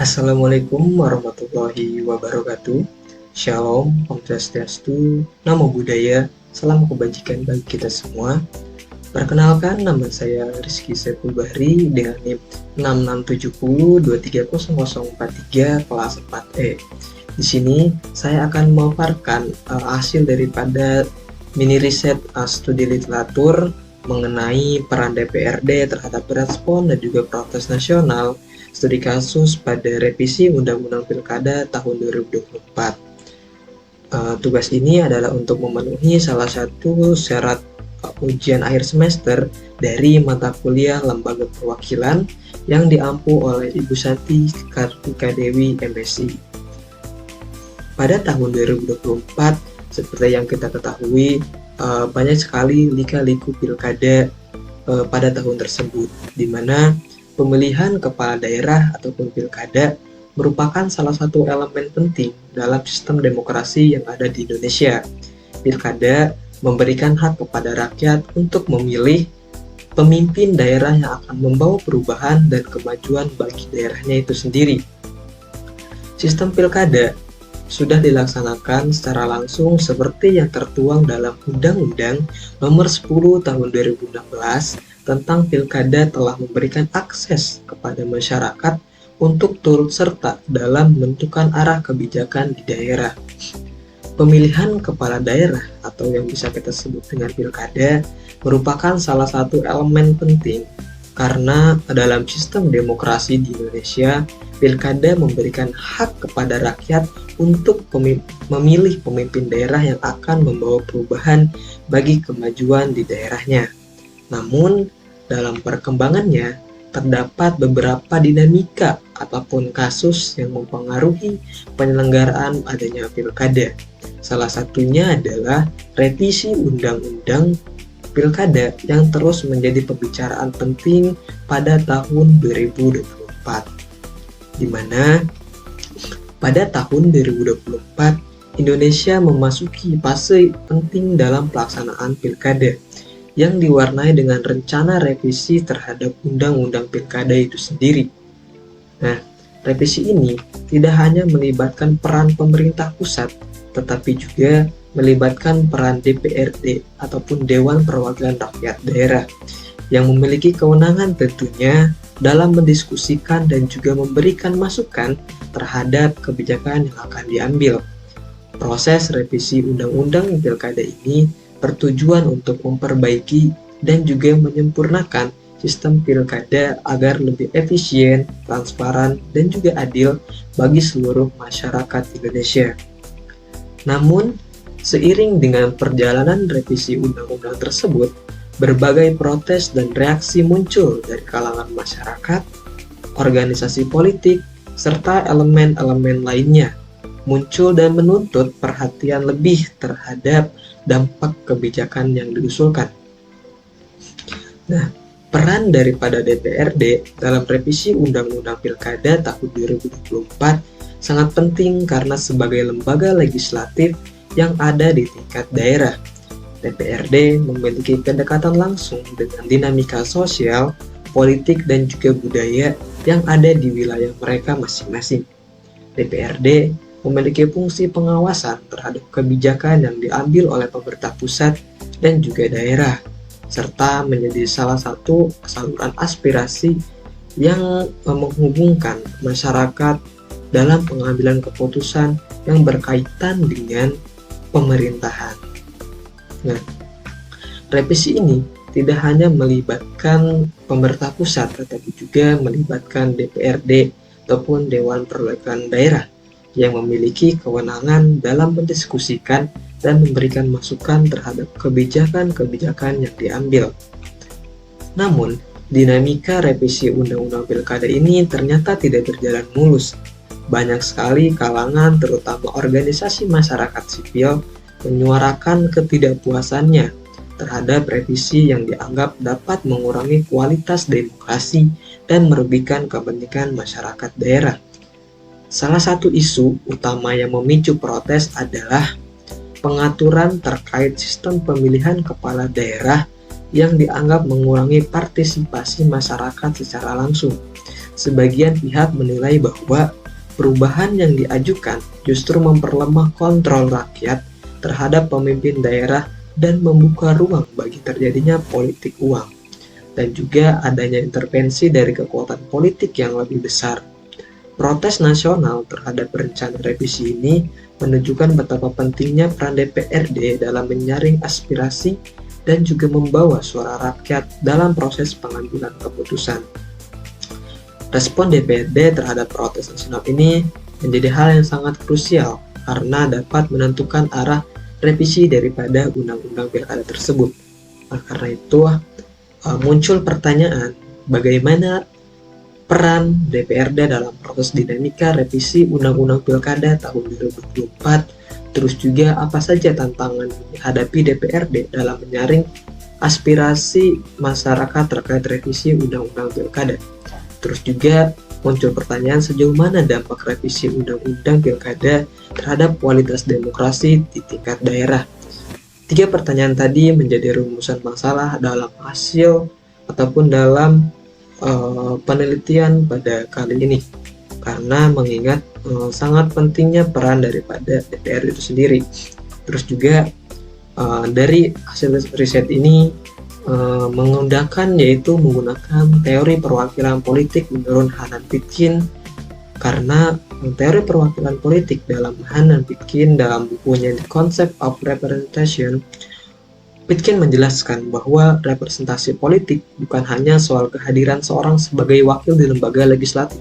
Assalamualaikum warahmatullahi wabarakatuh. Shalom, Om Swastiastu, Namo Buddhaya, salam kebajikan bagi kita semua. Perkenalkan, nama saya Rizky Saiful Bahri dengan NIM 6670230043 kelas 4E. Di sini saya akan memaparkan hasil daripada mini riset studi literatur mengenai peran DPRD terhadap respon dan juga protes nasional studi kasus pada revisi Undang-Undang Pilkada tahun 2024. Tugas ini adalah untuk memenuhi salah satu syarat ujian akhir semester dari mata kuliah Lembaga Perwakilan yang diampu oleh Ibu Santi Kartika Dewi MSI. Pada tahun 2024, seperti yang kita ketahui, banyak sekali lika-liku pilkada pada tahun tersebut, di mana pemilihan kepala daerah ataupun pilkada merupakan salah satu elemen penting dalam sistem demokrasi yang ada di Indonesia. Pilkada memberikan hak kepada rakyat untuk memilih pemimpin daerah yang akan membawa perubahan dan kemajuan bagi daerahnya itu sendiri. Sistem pilkada sudah dilaksanakan secara langsung seperti yang tertuang dalam Undang-Undang Nomor 10 Tahun 2016 tentang pilkada telah memberikan akses kepada masyarakat untuk turut serta dalam menentukan arah kebijakan di daerah. Pemilihan kepala daerah atau yang bisa kita sebut dengan pilkada merupakan salah satu elemen penting karena dalam sistem demokrasi di Indonesia, pilkada memberikan hak kepada rakyat untuk memilih pemimpin daerah yang akan membawa perubahan bagi kemajuan di daerahnya. Namun, dalam perkembangannya, terdapat beberapa dinamika ataupun kasus yang mempengaruhi penyelenggaraan adanya pilkada. Salah satunya adalah revisi Undang-Undang Pilkada yang terus menjadi pembicaraan penting pada tahun 2024, di mana pada tahun 2024 Indonesia memasuki fase penting dalam pelaksanaan pilkada yang diwarnai dengan rencana revisi terhadap Undang-Undang Pilkada itu sendiri. Nah, revisi ini tidak hanya melibatkan peran pemerintah pusat, tetapi juga melibatkan peran DPRD ataupun Dewan Perwakilan Rakyat Daerah yang memiliki kewenangan tentunya dalam mendiskusikan dan juga memberikan masukan terhadap kebijakan yang akan diambil. Proses revisi Undang-Undang Pilkada ini bertujuan untuk memperbaiki dan juga menyempurnakan sistem pilkada agar lebih efisien, transparan, dan juga adil bagi seluruh masyarakat Indonesia. Namun, seiring dengan perjalanan revisi undang-undang tersebut, berbagai protes dan reaksi muncul dari kalangan masyarakat, organisasi politik, serta elemen-elemen lainnya muncul dan menuntut perhatian lebih terhadap dampak kebijakan yang diusulkan. Nah, peran daripada DPRD dalam revisi Undang-Undang Pilkada tahun 2024 sangat penting karena sebagai lembaga legislatif yang ada di tingkat daerah, DPRD memiliki kedekatan langsung dengan dinamika sosial, politik, dan juga budaya yang ada di wilayah mereka masing-masing. DPRD memiliki fungsi pengawasan terhadap kebijakan yang diambil oleh pemerintah pusat dan juga daerah, serta menjadi salah satu saluran aspirasi yang menghubungkan masyarakat dalam pengambilan keputusan yang berkaitan dengan pemerintahan. Nah, revisi ini tidak hanya melibatkan pemerintah pusat, tetapi juga melibatkan DPRD ataupun Dewan Perwakilan Daerah yang memiliki kewenangan dalam mendiskusikan dan memberikan masukan terhadap kebijakan-kebijakan yang diambil. Namun, dinamika revisi Undang-Undang Pilkada ini ternyata tidak berjalan mulus. Banyak sekali kalangan, terutama organisasi masyarakat sipil, menyuarakan ketidakpuasannya terhadap revisi yang dianggap dapat mengurangi kualitas demokrasi dan merugikan kepentingan masyarakat daerah. Salah satu isu utama yang memicu protes adalah pengaturan terkait sistem pemilihan kepala daerah yang dianggap mengurangi partisipasi masyarakat secara langsung, sebagian pihak menilai bahwa perubahan yang diajukan justru memperlemah kontrol rakyat terhadap pemimpin daerah dan membuka ruang bagi terjadinya politik uang, dan juga adanya intervensi dari kekuatan politik yang lebih besar. Protes nasional terhadap rencana revisi ini menunjukkan betapa pentingnya peran DPRD dalam menyaring aspirasi dan juga membawa suara rakyat dalam proses pengambilan keputusan. Respon DPRD terhadap protes nasional ini menjadi hal yang sangat krusial karena dapat menentukan arah revisi daripada undang-undang pilkada tersebut. Karena itu muncul pertanyaan, bagaimana peran DPRD dalam proses dinamika revisi Undang-Undang Pilkada tahun 2024, terus juga apa saja tantangan yang dihadapi DPRD dalam menyaring aspirasi masyarakat terkait revisi Undang-Undang Pilkada. Terus juga muncul pertanyaan sejauh mana dampak revisi Undang-Undang Pilkada terhadap kualitas demokrasi di tingkat daerah. 3 pertanyaan tadi menjadi rumusan masalah dalam hasil ataupun dalam penelitian pada kali ini, karena mengingat sangat pentingnya peran daripada DPR itu sendiri. Terus juga dari hasil riset ini menggunakan teori perwakilan politik menurut Hanan Pitkin, karena teori perwakilan politik dalam Hanan Pitkin dalam bukunya The Concept of Representation, Pitkin menjelaskan bahwa representasi politik bukan hanya soal kehadiran seorang sebagai wakil di lembaga legislatif,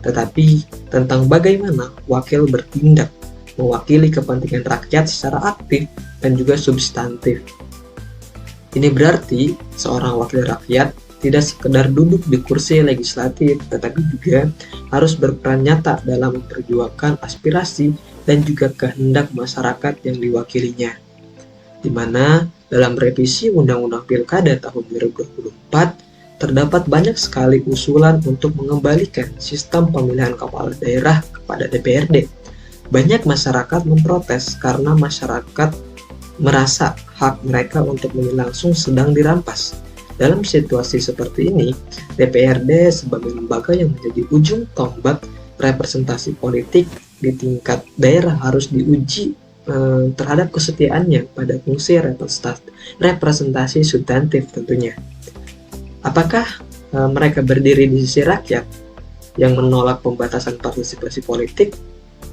tetapi tentang bagaimana wakil bertindak, mewakili kepentingan rakyat secara aktif dan juga substantif. Ini berarti seorang wakil rakyat tidak sekedar duduk di kursi legislatif, tetapi juga harus berperan nyata dalam memperjuangkan aspirasi dan juga kehendak masyarakat yang diwakilinya. Di mana dalam revisi Undang-Undang Pilkada tahun 2024 terdapat banyak sekali usulan untuk mengembalikan sistem pemilihan kepala daerah kepada DPRD. Banyak masyarakat memprotes karena masyarakat merasa hak mereka untuk memilih langsung sedang dirampas. Dalam situasi seperti ini, DPRD sebagai lembaga yang menjadi ujung tombak representasi politik di tingkat daerah harus diuji terhadap kesetiaannya pada fungsi representasi substantif tentunya. Apakah mereka berdiri di sisi rakyat yang menolak pembatasan partisipasi politik?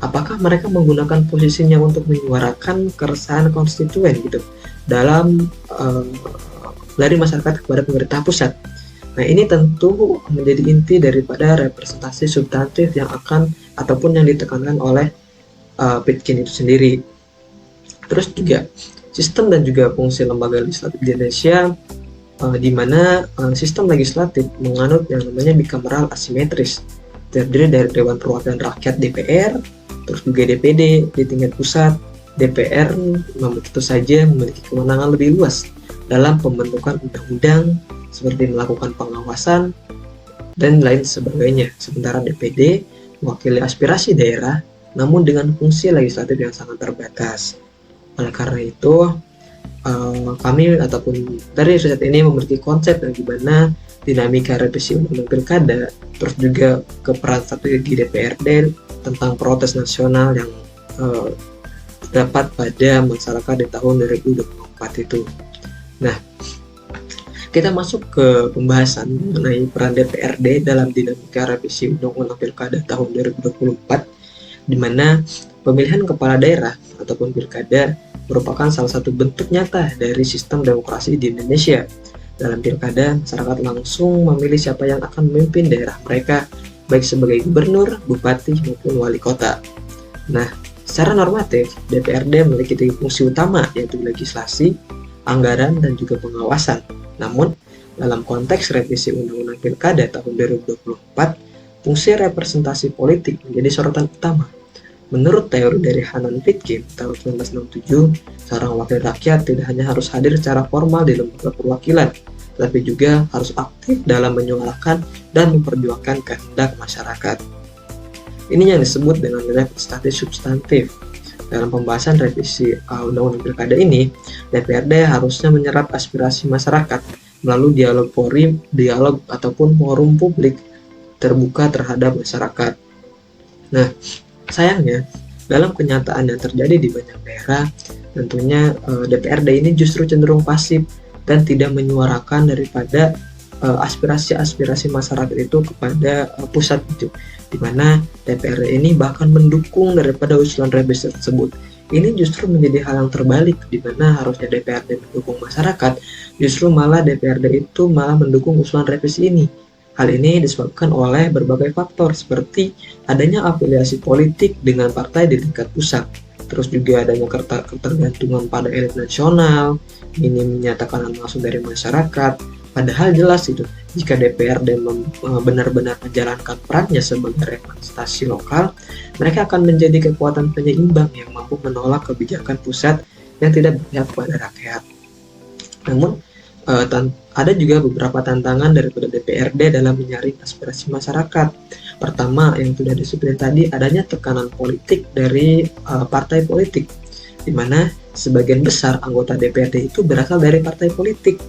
Apakah mereka menggunakan posisinya untuk menyuarakan keresahan konstituen gitu dalam dari masyarakat kepada pemerintah pusat? Nah, ini tentu menjadi inti daripada representasi substantif yang akan ataupun yang ditekankan oleh Pitkin itu sendiri. Terus juga sistem dan juga fungsi lembaga legislatif di Indonesia, di mana sistem legislatif menganut yang namanya bicameral asimetris, terdiri dari Dewan Perwakilan Rakyat DPR, terus juga DPD di tingkat pusat. DPR tentu saja memiliki kewenangan lebih luas dalam pembentukan undang-undang seperti melakukan pengawasan dan lain sebagainya. Sementara DPD mewakili aspirasi daerah namun dengan fungsi legislatif yang sangat terbatas. Oleh karena itu, kami ataupun dari riset ini memiliki konsep yang dimana dinamika revisi Undang-Undang Pilkada, terus juga keperan strategi DPRD tentang protes nasional yang terdapat pada masyarakat di tahun 2024 itu. Nah, kita masuk ke pembahasan mengenai peran DPRD dalam dinamika revisi Undang-Undang Pilkada tahun 2024, di mana pemilihan kepala daerah ataupun pilkada merupakan salah satu bentuk nyata dari sistem demokrasi di Indonesia. Dalam pilkada, masyarakat langsung memilih siapa yang akan memimpin daerah mereka, baik sebagai gubernur, bupati, maupun wali kota. Nah, secara normatif, DPRD memiliki 3 fungsi utama, yaitu legislasi, anggaran, dan juga pengawasan. Namun, dalam konteks revisi Undang-Undang Pilkada tahun 2024, fungsi representasi politik menjadi sorotan utama. Menurut teori dari Hanan Pitkin tahun 1967, seorang wakil rakyat tidak hanya harus hadir secara formal di lembaga perwakilan, tetapi juga harus aktif dalam menyuarakan dan memperjuangkan kehendak masyarakat. Ini yang disebut dengan representasi substantif. Dalam pembahasan revisi Undang-Undang Pilkada ini, DPRD harusnya menyerap aspirasi masyarakat melalui dialog ataupun forum publik terbuka terhadap masyarakat. Nah, sayangnya dalam kenyataan yang terjadi di banyak daerah, tentunya DPRD ini justru cenderung pasif dan tidak menyuarakan daripada aspirasi-aspirasi masyarakat itu kepada pusat itu, di mana DPRD ini bahkan mendukung daripada usulan revisi tersebut. Ini justru menjadi hal yang terbalik, di mana harusnya DPRD mendukung masyarakat, justru malah DPRD itu malah mendukung usulan revisi ini. Hal ini disebabkan oleh berbagai faktor seperti adanya afiliasi politik dengan partai di tingkat pusat, terus juga adanya ketergantungan pada elit nasional, ini menyatakan langsung dari masyarakat. Padahal jelas itu, jika DPRD benar-benar menjalankan perannya sebagai representasi lokal, mereka akan menjadi kekuatan penyeimbang yang mampu menolak kebijakan pusat yang tidak berpihak kepada rakyat. Namun, ada juga beberapa tantangan daripada DPRD dalam menyaring aspirasi masyarakat. Pertama, yang sudah disebutkan tadi, adanya tekanan politik dari partai politik, di mana sebagian besar anggota DPRD itu berasal dari partai politik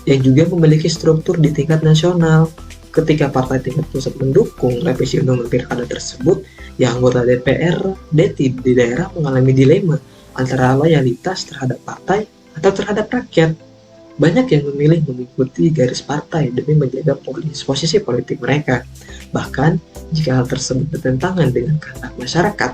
yang juga memiliki struktur di tingkat nasional. Ketika partai tingkat pusat mendukung revisi undang-undang pilkada tersebut, ya anggota DPRD di daerah mengalami dilema antara loyalitas terhadap partai atau terhadap rakyat. Banyak yang memilih mengikuti garis partai demi menjaga posisi politik mereka. Bahkan, jika hal tersebut bertentangan dengan kehendak masyarakat,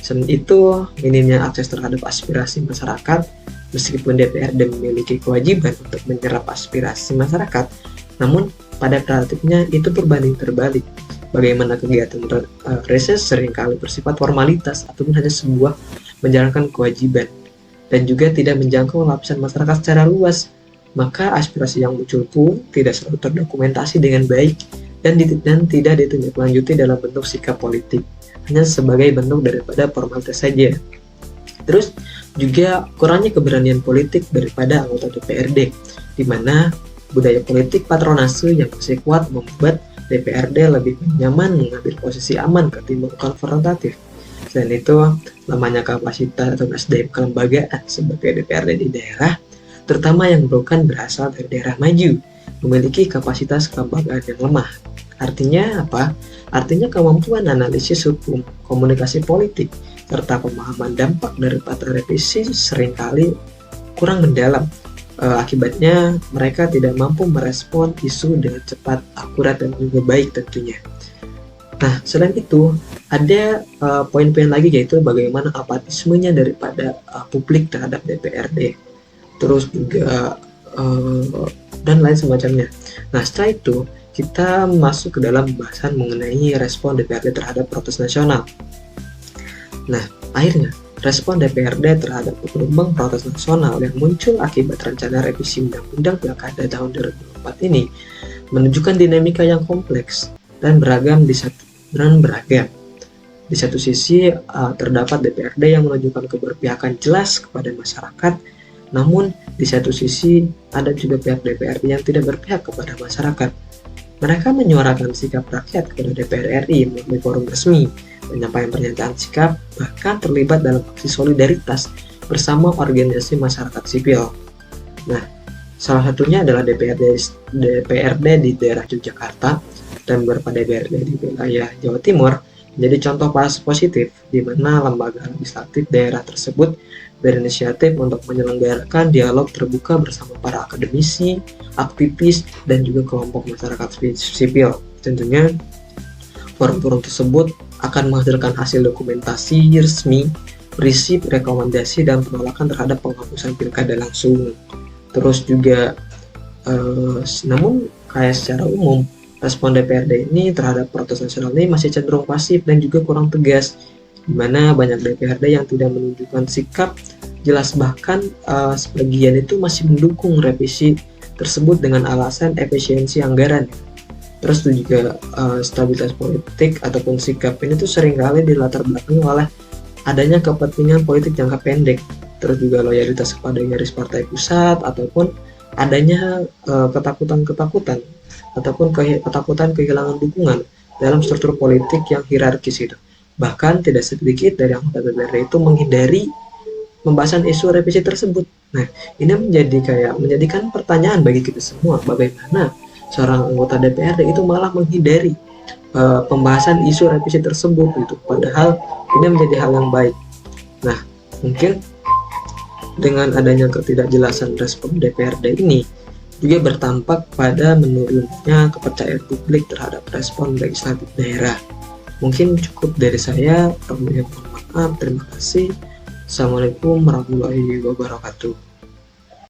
selain itu, minimnya akses terhadap aspirasi masyarakat, meskipun DPRD memiliki kewajiban untuk menyerap aspirasi masyarakat, namun pada praktiknya itu berbanding terbalik. Bagaimana kegiatan reses seringkali bersifat formalitas ataupun hanya sebuah menjalankan kewajiban, dan juga tidak menjangkau lapisan masyarakat secara luas. Maka aspirasi yang muncul pun tidak selalu terdokumentasi dengan baik dan tidak ditindaklanjuti dalam bentuk sikap politik, hanya sebagai bentuk daripada formalitas saja. Terus juga kurangnya keberanian politik daripada anggota DPRD, di mana budaya politik patronase yang masih kuat membuat DPRD lebih nyaman mengambil posisi aman ketimbang konfrontatif. Selain itu, lamanya kapasitas atau SDM kelembagaan sebagai DPRD di daerah, terutama yang bukan berasal dari daerah maju, memiliki kapasitas kelembagaan yang lemah. Artinya apa? Artinya kemampuan analisis hukum, komunikasi politik, serta pemahaman dampak daripada revisi seringkali kurang mendalam. Akibatnya mereka tidak mampu merespon isu dengan cepat, akurat, dan juga baik tentunya. Nah, selain itu, ada poin-poin lagi, yaitu bagaimana apatismenya daripada publik terhadap DPRD. Terus juga dan lain semacamnya. Nah, setelah itu kita masuk ke dalam pembahasan mengenai respon DPRD terhadap protes nasional. Nah, akhirnya respon DPRD terhadap gelombang protes nasional yang muncul akibat rencana revisi Undang-Undang Pilkada tahun 2004 ini menunjukkan dinamika yang kompleks dan beragam di satu sisi terdapat DPRD yang menunjukkan keberpihakan jelas kepada masyarakat. Namun, di satu sisi ada juga pihak DPRD yang tidak berpihak kepada masyarakat. Mereka menyuarakan sikap rakyat kepada DPR RI melalui forum resmi, penyampaian pernyataan sikap, bahkan terlibat dalam aksi solidaritas bersama organisasi masyarakat sipil. Nah, salah satunya adalah DPRD di daerah Yogyakarta dan beberapa DPRD di wilayah Jawa Timur menjadi contoh positif di mana lembaga legislatif daerah tersebut berinisiatif untuk menyelenggarakan dialog terbuka bersama para akademisi, aktivis, dan juga kelompok masyarakat sipil. Tentunya forum-forum tersebut akan menghasilkan hasil dokumentasi resmi, berisi rekomendasi dan penolakan terhadap penghapusan pilkada langsung. Terus juga, namun kayak secara umum, respon DPRD ini terhadap protes nasional ini masih cenderung pasif dan juga kurang tegas, di mana banyak DPRD yang tidak menunjukkan sikap jelas, bahkan sebagian itu masih mendukung revisi tersebut dengan alasan efisiensi anggaran. Terus juga stabilitas politik ataupun sikap ini tuh seringkali dilatar belakangi oleh adanya kepentingan politik jangka pendek, terus juga loyalitas kepada garis partai pusat ataupun adanya ketakutan ataupun ketakutan kehilangan dukungan dalam struktur politik yang hierarkis itu. Bahkan tidak sedikit dari anggota DPRD itu menghindari pembahasan isu revisi tersebut. Nah, ini menjadikan pertanyaan bagi kita semua, bagaimana seorang anggota DPRD itu malah menghindari pembahasan isu revisi tersebut gitu. Padahal ini menjadi hal yang baik. Nah, mungkin dengan adanya ketidakjelasan respon DPRD ini juga berdampak pada menurunnya kepercayaan publik terhadap respon legislatif daerah. Mungkin cukup dari saya. Mohon maaf. Terima kasih. Assalamualaikum warahmatullahi wabarakatuh.